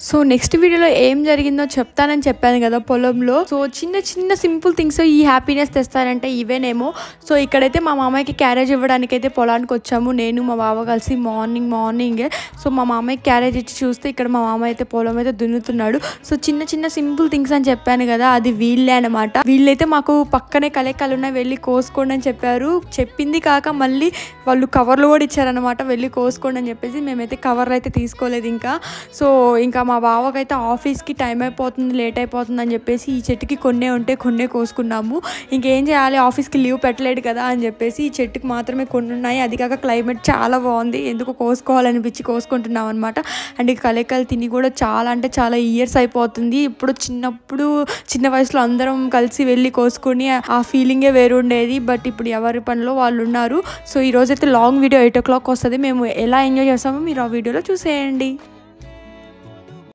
So next వీడియోలో ఏం జరిగిందో చెప్తానని చెప్పాను కదా పొలంలో. సో చిన్న చిన్న సింపుల్ థింగ్స్ ఈ హ్యాపీనెస్ తెస్తారంటే ఇవేనేమో. సో ఇక్కడైతే మా మామయ్యకి క్యారేజ్ ఇవ్వడానికి అయితే పొలానికి వచ్చాము, నేను మా బావ కలిసి మార్నింగే. సో మా మామయ్యకి క్యారేజ్ ఇచ్చి చూస్తే ఇక్కడ మా మామయ్య అయితే పొలం అయితే దున్నుతున్నాడు. సో చిన్న చిన్న సింపుల్ థింగ్స్ అని చెప్పాను కదా, అది వీళ్ళే అనమాట. వీళ్ళైతే మాకు పక్కనే కలేకాలు ఉన్నాయి, వెళ్ళి కోసుకోండి అని చెప్పారు. చెప్పింది కాక మళ్ళీ వాళ్ళు కవర్లు కూడా ఇచ్చారనమాట, వెళ్ళి కోసుకోండి అని చెప్పేసి. మేమైతే కవర్లు అయితే తీసుకోలేదు ఇంకా. సో ఇంకా మా బావకైతే ఆఫీస్కి టైం అయిపోతుంది, లేట్ అయిపోతుంది అని చెప్పేసి ఈ చెట్టుకి కొన్నే కోసుకున్నాము. ఇంకేం చేయాలి, ఆఫీస్కి లీవ్ పెట్టలేడు కదా అని చెప్పేసి ఈ చెట్టుకి మాత్రమే కొన్ని ఉన్నాయి. అది కాక క్లైమేట్ చాలా బాగుంది, ఎందుకు కోసుకోవాలనిపించి కోసుకుంటున్నాం అనమాట. అండ్ ఈ కలేకాయలు తిని కూడా చాలా అంటే చాలా ఇయర్స్ అయిపోతుంది. ఇప్పుడు చిన్న వయసులో అందరం కలిసి వెళ్ళి కోసుకొని ఆ ఫీలింగే వేరు ఉండేది. బట్ ఇప్పుడు ఎవరి పనిలో వాళ్ళు ఉన్నారు. సో ఈరోజైతే లాంగ్ వీడియో 8 o'clock వస్తుంది. మేము ఎలా ఎంజాయ్ చేస్తామో మీరు ఆ వీడియోలో చూసేయండి.